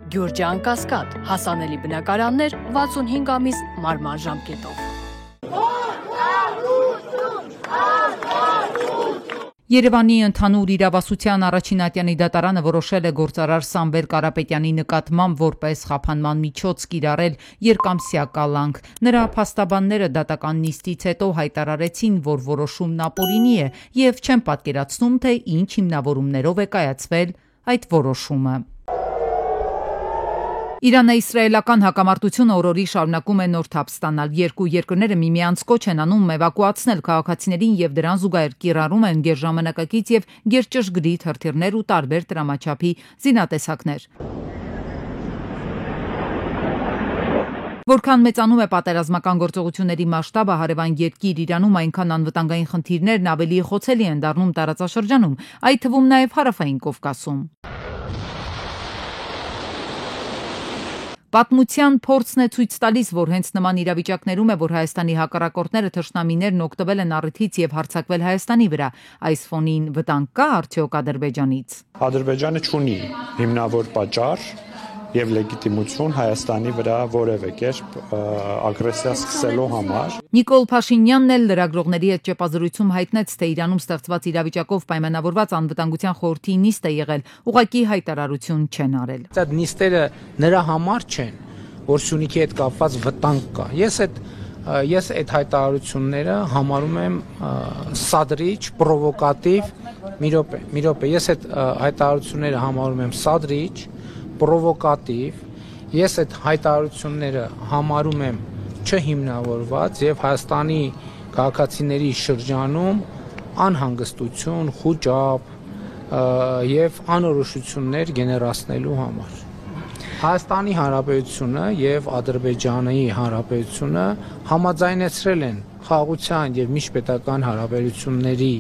Գյուրջան Կասկադ, հասանելի բնակարաններ 65 ամիս մարման ժամկետով։ Երևանի ընդհանուր իրավասության առաջին ատյանի դատարանը որոշել է գործարար Սամվել Կարապետյանի նկատմամբ որպես խափանման միջոց կիրառել երկամսյա կալանք։ Նրա փաստաբանները դատական նիստից հետո հայտարարեցին, որ որոշումն ապօրինի է եւ չեն պատկերացնում, թե ինչ հիմնավորումներով է կայացվել այդ որոշումը։ Իրано-իսրայելական հակամարտությունը օրորի շարունակում է նոր թափ ստանալ։ Երկու երկրները միմյանց կոչ են անում էվակուացնել քաղաքացիներին եւ դրան զուգահեռ կիրառում են գերժամանակակից եւ գերճշգրիտ հրթիռներ ու տարբեր տրամաչափի զինատեսակներ։ Որքան մեծանում է պատերազմական գործողությունների մասշտաբը, հարևան երկիր Իրանում այնքան անվտանգային խնդիրներն ավելի խոցելի են դառնում տարածաշրջանում, այդ թվում նաեւ հարավային Կովկասում։ Պատմության փորձն է ցույց տալիս, որ հենց նման իրավիճակներում է, որ Հայաստանի հակառակորդները թշնամիներն օգտվել են առիթից եւ հարձակվել Հայաստանի վրա։ Այս ֆոնին վտանգ կա արդյոք Ադրբեջանից։ Ադրբեջանը չունի հիմնավոր պատճառ եւ լեգիտիմություն Հայաստանի վրա որևէ կերպ ագրեսիա սկսելու համար։ Նիկոլ Փաշինյանն էլ լրագրողների հետ ճեպազրույցում հայտնեց, թե Իրանում ստեղծված իրավիճակով պայմանավորված անվտանգության խորհրդի նիստ է եղել, ուղղակի հայտարարություն չեն արել։ Այդ նիստերը նրա համար չեն, որ Սյունիքի հետ կապված վտանգ կա։ Ես այդ հայտարարությունները համարում եմ սադրիչ, պրովոկատիվ, մի րոպե, ես այդ հայտարարությունները համարում եմ սադրիչ, պրովոկատիվ, ես այդ հայտարարությունները համարում եմ չհիմնավորված եւ Հայաստանի քաղաքացիների շրջանում անհանգստություն, խուճապ եւ անորոշություններ գեներացնելու համար։ Հայաստանի Հանրապետությունը եւ Ադրբեջանի Հանրապետությունը համաձայնեցրել են խաղաղության եւ միջպետական հարաբերությունների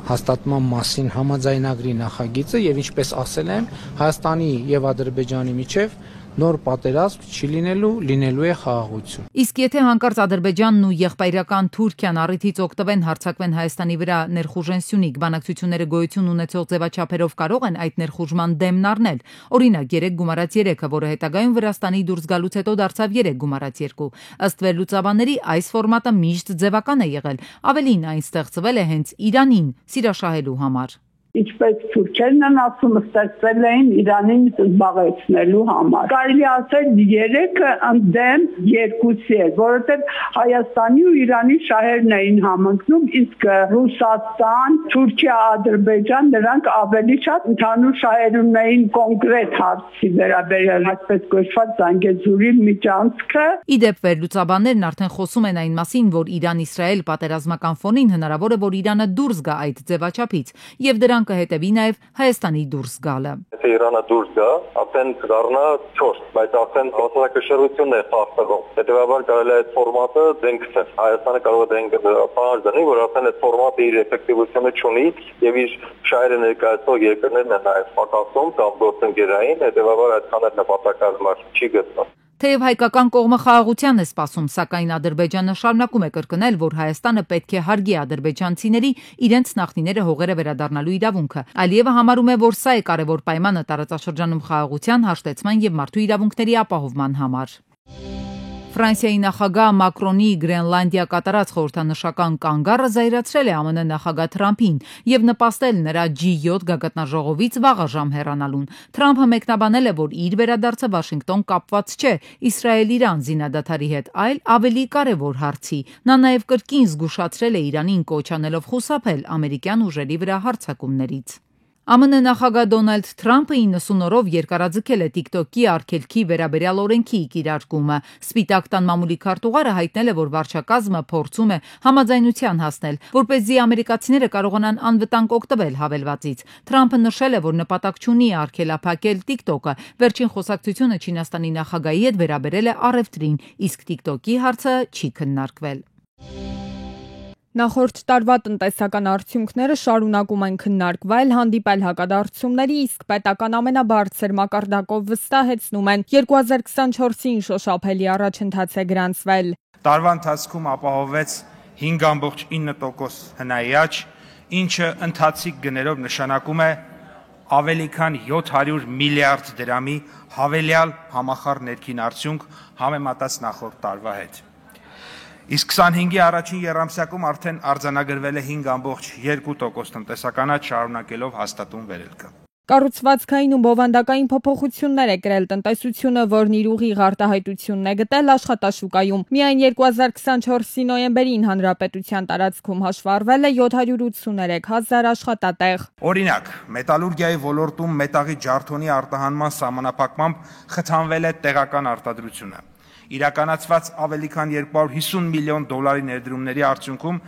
հաստատման մասին համաձայնագրի նախագիծը եւ ինչպես ասել եմ, Հայաստանի եւ Ադրբեջանի միջև նոր պատերազմ չի լինելու է խաղաղություն։ Իսկ եթե հանկարծ Ադրբեջանն ու եղբայրական Թուրքիան առիթից օգտվեն հարձակվեն Հայաստանի վրա ներխուժեն Սյունիք, բանակցությունները գոյություն ունեցող ձևաչափերով կարող են այդ ներխուժման դեմն առնել։ Օրինակ 3 գումարած 3-ը, որը հետագայում Վրաստանի դուրս գալուց հետո դարձավ 3 գումարած 2։ Ըստ վերլուծաբանների այս ֆորմատը միշտ ձևական է եղել։ Ավելին այն ստեղծվել է հենց Իրանին սիրաշահելու համար։ Ինչպես թուրքերն են ասում, ստեղծել էին Իրանին զբաղեցնելու համար։ Կարելի ասել 3-ը ընդդեմ 2-ի է, որովհետև Հայաստանի ու Իրանի շահերն էին համընկնում, իսկ Ռուսաստան, Թուրքիա, Ադրբեջան նրանք ավելի շատ ընդհանուր շահեր ունեին կոնկրետ հարցի վերաբերյալ, այսպես կոչված Զանգեզուրի միջանցքը։ Իդեպ վերլուծաբաններն արդեն խոսում են այն մասին, որ Իրան-Իսրայել պատերազմական ֆոնին հնարավոր է, որ Իրանը դուրս գա այդ ձևաչափից, եւ դրան կհետևի նաև Հայաստանի դուրս գալը։ Եթե Իրանը դուրս գա, ապեն կդառնա 4, բայց ապեն հոսնակշռությունն է խախտվում։ Հետևաբար կարելի է այդ ֆորմատը դեն գցել։ Հայաստանը կարող է դեն պահանջ դնի, որ ապեն այդ ֆորմատը իր էֆեկտիվությունը չունի եւ իր շահերը ներկայացող երկրներն են նաև պակասում կամ գործընկերային, հետևաբար այդքան էլ նպատակահարմար չի գտնվում։ Թեև հայկական կողմը խաղաղության է սպասում, սակայն Ադրբեջանը շարունակում է կրկնել, որ Հայաստանը պետք է հարգի ադրբեջանցիների իրենց նախնիները հողերը վերադառնալու իրավունքը։ Ալիևը համարում է, որ սա է կարևոր պայմանը տարածաշրջանում խաղաղության, հաշտեցման եւ մարդու իրավունքների ապահովման համար։ Ֆրանսիայի նախագահ Մակրոնի Գրենլանդիա կատարած խորհրդանշական կանգառը զայրացրել է ԱՄՆ նախագահ Թրամփին եւ նպաստել նրա G7 գագաթնաժողովից վաղաժամ հեռանալուն։ Թրամփը մեկնաբանել է, որ իր վերադարձը Վաշինգտոն կապված չէ Իսրայել-Իրան զինադադարի հետ, այլ ավելի կարևոր հարցի։ Նա նաեւ կրկին զգուշացրել է Իրանին կոչ անելով խուսափել ամերիկյան ուժերի վրա հարձակումներից։ ԱՄՆ նախագահ Դոնալդ Թրամփը 90 օրով երկարաձգել է TikTok-ի արգելքի վերաբերյալ օրենքի կիրարկումը։ Սպիտակ տան մամուլի քարտուղարը հայտնել է, որ վարչակազմը փորձում է համաձայնության հասնել, որպեսզի ամերիկացիները կարողանան անվտանգ օգտվել հավելվածից։ Թրամփը նշել է, որ նպատակ չունի արգելափակել TikTok-ը։ Վերջին խոսակցությունը Չինաստանի նախագահի հետ վերաբերել է առևտրին, իսկ TikTok-ի հարցը չի քննարկվել։ Նախորդ տարվա տնտեսական արդյունքները շարունակում են քննարկվել, հանդիպել հակադարձությունների, իսկ պետական ամենաբարձր մակարդակով վստահեցնում են 2024-ին շոշափելի առաջընթաց է գրանցվել։ Տարվա ընթացքում ապահովվեց 5.9% հնայի աճ, ինչը ընթացիկ գներով նշանակում է ավելի քան 700 միլիարդ դրամի հավելյալ համախառն ներքին արդյունք համեմատած նախորդ տարվա հետ։ Իսկ 25-ի առաջին եռամսյակում արդեն արձանագրվել է 5.2% տնտեսականաճ, շարունակելով հաստատուն վերելքը։ Կառուցվածքային ու բովանդակային փոփոխություններ է կրել տնտեսությունը, որն իր ուղիղ արտահայտությունն է գտել աշխատաշուկայում։ Միայն 2024-ի նոյեմբերին հանրապետության տարածքում հաշվառվել է 783,000 աշխատատեղ։ Օրինակ, մետալուրգիայի ոլորտում մետաղի ջարդոնի արտահանման սահմանափակմամբ խթանվել է տեղական արտադրությունը։ Իրականացված ավելի քան 250 միլիոն դոլարի ներդրումների արդյունքում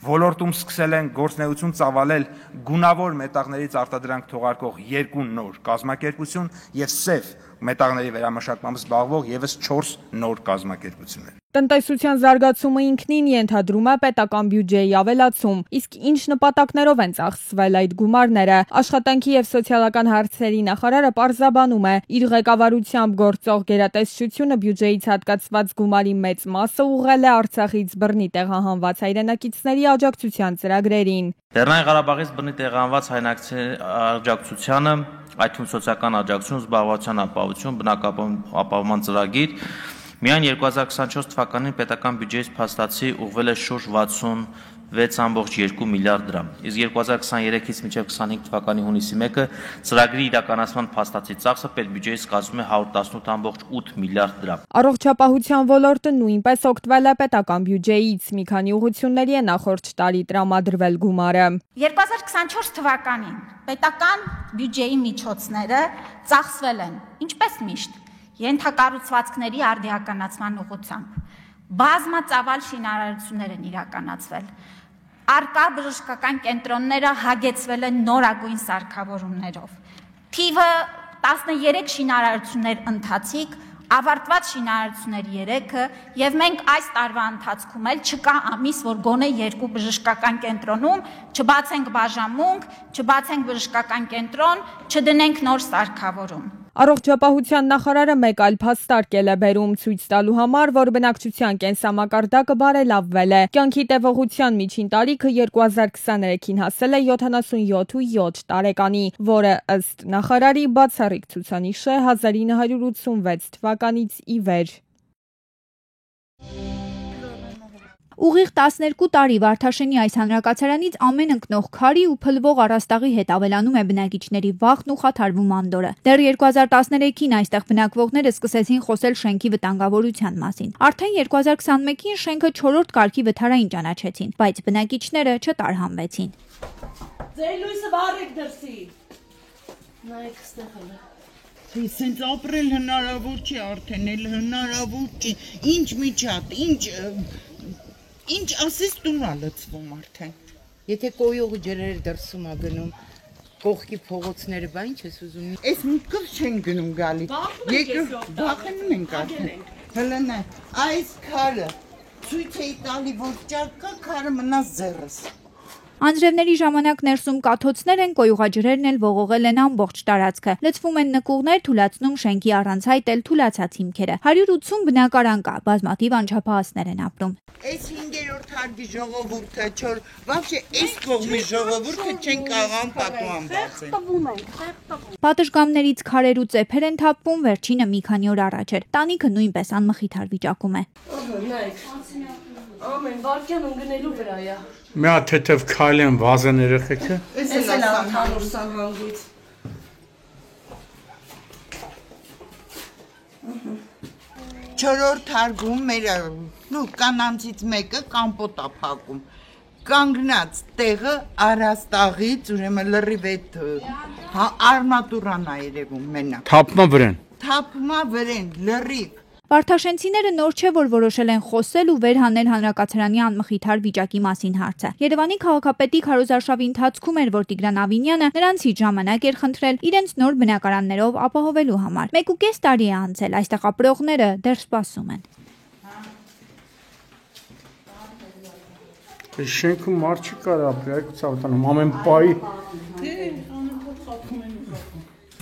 ոլորտում սկսել են գործունեություն ծավալել գունավոր մետաղներից արտադրանք թողարկող 2 նոր կազմակերպություն եւ սև մետաղների վերամշակմամբ զբաղվող եւս 4 նոր կազմակերպություններ։ Տնտեսության զարգացումը ինքնին ենթադրում է պետական բյուջեի ավելացում, իսկ ինչ նպատակներով են ծախսվել այդ գումարները։ Աշխատանքի եւ սոցիալական հարցերի նախարարը պարզաբանում է, իր ղեկավարությամբ գործող գերատեսչությունը բյուջեից հատկացված գումարի մեծ մասը ուղղել է Արցախից բռնի տեղահանված հայրենակիցների աջակցության ծրագրերին։ Լեռնային Ղարաբաղից բռնի տեղահանված հայրենակիցների աջակցությանը, այդ թվում սոցիալական աջակցություն, զբաղվածության ապահովություն, բնակապահովման ծրագիր միայն 2024 թվականին պետական բյուջեից փաստացի ուղղվել է շուրջ 66.2 միլիարդ դրամ, իսկ 2023-ից մինչև 25 թվականի հունիսի 1-ը ծրագրի իրականացման փաստացի ծախսը պետբյուջեից կազմում է 118.8 միլիարդ դրամ։ Առողջապահության ոլորտը նույնպես օգտվել է պետական բյուջեից, մի քանի ուղղությունների է նախորդ տարի տրամադրվել գումարը։ 2024 թվականին պետական բյուջեի միջոցները ծախսվել են, ինչպես միշտ, ենթակառուցվածքների արդիականացման ուղղությամբ, բազմածավալ շինարարություններ են իրականացվել, առկա բժշկական կենտրոնները հագեցվել են նորագույն սարքավորումներով, թիվը 13 շինարարություններ ընթացիկ, ավարտված շինարարություններ 3-ը եւ մենք այս տարվա ընթացքում էլ չկա ամիս, որ գոնե 2 բժշկական կենտրոնում չբացենք բաժանմունք, չբացենք բժշկական կենտրոն, չդնենք նոր սարքավորում։ Առողջապահության նախարարը մեկ այլ փաստարկել է բերում ցույց տալու համար, որ բնակչության կենսամակարդակը բարելավվել է։ Կյանքի տևողության միջին տարիքը 2023-ին հասել է 77.7 տարեկանի, որը ըստ նախարարի բացառիկ ցուցանիշ է 1986 թվականից ի վեր։ Ուղիղ 12 տարի Վարդաշենի այս հանրակացարանից ամեն ընկնող քարի ու փլվող առաստաղի հետ ավելանում է բնակիչների վախն ու խաթարվում անդորը։ Դեռ 2013-ին այստեղ բնակվողները սկսեցին խոսել շենքի վտանգավորության մասին։ Արդեն 2021-ին շենքը 4-րդ կարգի վթարային ճանաչեցին, բայց բնակիչները չտարհանվեցին։ Ձեր լույսը վառեք դրսի։ Նայեք ստեղը։ Սենց ապրել հնարավոր չի, արդեն էլ հնարավոր չի։ Ինչ միջատ, ինչ ասես տուն ա լծվում արդեն։ Եթե կոյողը ջրերը դրսում ա գնում, կողքի փողոցները, բա ինչ ես ուզում։ Այս մուտքով չեն գնում գալի։ Բախնում ենք արդեն։ Հլնա, այս քարը ցույց էի տալի, որ ճարկա քարը մնաց ձեռս։ Անձրևների ժամանակ ներսում կաթոցներ են, կոյուղաջրերն էլ ողողել են ամբողջ տարածքը։ Լցվում են նկուղներ, թուլացնում շենքի առանց հայտ էլ թուլացած հիմքերը։ 180 բնակարան կա, բազմաթիվ անչափահասներ են ապրում։ Այս 5-րդ հարկի ժողովուրդը, вообще այս կողմի ժողովուրդը չեն կարող պատուհան բացել։ Պատշգամբներից քարեր ու ծեփեր են թափվում, վերջինը մի քանի օր առաջ էր։ Տանիքը նույնպես անմխիթար վիճակում է։ Ամեն վարկյան ընկնելու վրա է։ Մի հատ թեթև քայլ են վազեն երեխեքը։ Էս էլ ընդհանուր սահմանից։ Չորրորդ հարգում մեր կանանցից մեկը կամպոտ ա փակում։ Կանգնած տեղը առաստաղից, ուրեմն լրիվ այդ արմատուրան ա երևում մենակ։ Թափմա վրան։ Թափմա վրան, լրիվ։ Վարդաշենցիները նոր չէ, որ որոշել են խոսել ու վերհանել հանրակացարանի անմխիթար վիճակի մասին հարցը։ Երևանի քաղաքապետի քարոզարշավի ընթացքում էր, որ Տիգրան Ավինյանը նրանցից ժամանակ էր խնդրել իրենց նոր բնակարաններով ապահովելու համար։ 1.5 տարի է անցել, այստեղ ապրողները դեռ սպասում են։ Շենքում մարդ չի կարող ապրել, ցավտանում ամեն պահի։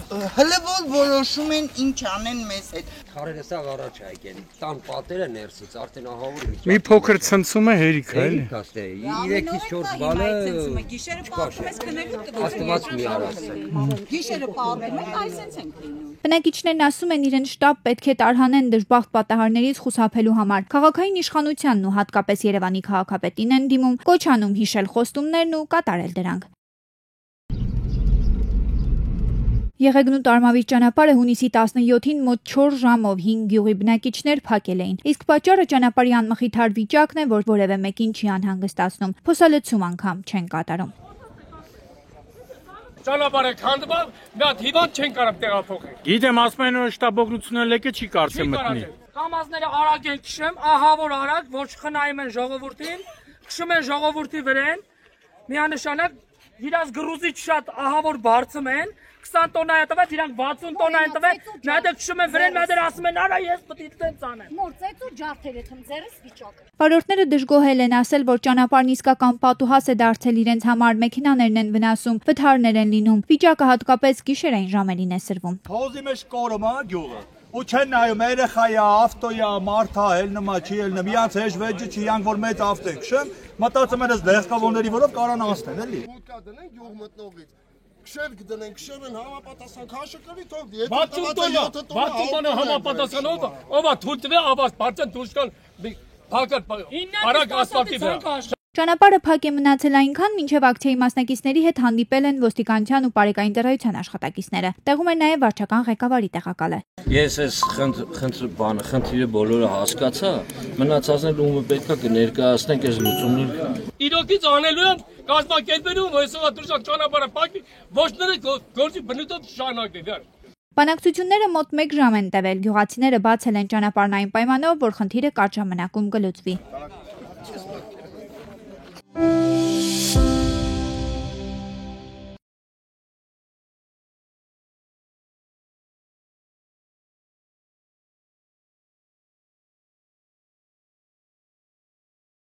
Հələ որոշում են ինչ անեն մեզ հետ։ Քարերը սա առաջ է եկել։ Տան պատերը ներսից արդեն ահավոր Մի փոքր ցնցում է հերիք է, էլի։ 3-ից 4 բալը գիշերը պարում ես քնելու Աստված մի արած։ Գիշերը պարում ենք, այսպես ենք լինում։ Բնակիչներն ասում են իրենց շտապ պետք է տարհանեն դժբախտ պատահարներից խուսափելու համար։ Քաղաքային իշխանությանն ու հատկապես Երևանի քաղաքապետին են դիմում, կոչ անում հիշել խոստումներն ու կատարել դրանք։ Եղեգնուտ Արմավիր ճանապարհը հունիսի 17-ին մոտ 4 ժամով 5 գյուղի բնակիչներ փակել էին։ Իսկ պատճառը ճանապարհի անմխիթար վիճակն է, որ որևէ մեկին չի անհանգստացնում։ Փոսալեցում անգամ չեն կատարում։ Ճանապարհը քանդվավ, մի հատ հիվանդ չեն կարող տեղափոխել։ Գիտեմ, ասում են որ շտաբօգնությունը լեկը չի կարծեմ մտնի։ Կամազները արագ են քշում, ահա որ արագ, ոչ խնայում են ժողովրդին, քշում են ժողովրդի վրան։ Միանշանակ իրաց գրուզիչ շատ ահա որ բարձում են, 20 տոննա է տվել, իրանք 60 տոննա են տվել, նայեք քշում են վրան, նայեք ասում են, արա ես պետք է տենց անեմ։ Մորցեց ու ջարդել է թում ձերս վիճակը։ Վարորդները դժգոհել են ասել, որ ճանապարհն իսկական պատուհաս է դարձել իրենց համար, մեքենաներն են վնասում, վթարներ են լինում։ Վիճակը հատկապես գիշերային ժամերին է սրվում։ Հոզի մեջ կորում է գյուղը։ Ու չեն նայում երեխայա, ավտոյա, մարդա, ելնումա, չի ելնում, իրանց հեշ վեճը չի, իրանք որ մեծ ավտո են քշում, մտածում են այս դեղկավորների որով կարան անցնել, էլի։ Մուտկա դնեն գյուղ մտնողից։ Քշեր կդնեն, քշեր են համապատասխան քաշը կրի թող 60 տոննա համապատասխանով, ով է թույլ տվի, ավազ բարձր դուրս կան, փակած արագ ասֆալտի վրա։ Ճանապարհը փակ է մնացել այնքան, մինչև ակցիայի մասնակիցների հետ հանդիպել են ոստիկանության ու բարեկային ծառայության աշխատակիցները։ Տեղում է նաև վարչական ղեկավարի տեղակալը։ Ես այս խնդիրը բոլորը հասկացա, մնացածն ումը պետքա կներկայացնենք այս լուծումները։ Իրոքից անելու եմ կազմակերպելու, այսօր դուրս ճանապարհը փակի, ոչները գործի բնույթով շարունակվի։ Բանակցությունները մոտ 1 ժամ են տևել։ Գյուղացիները բացել են ճանապարհն այն պայմանով, որ խնդիրը կարճ ժամանակում կլուծվի։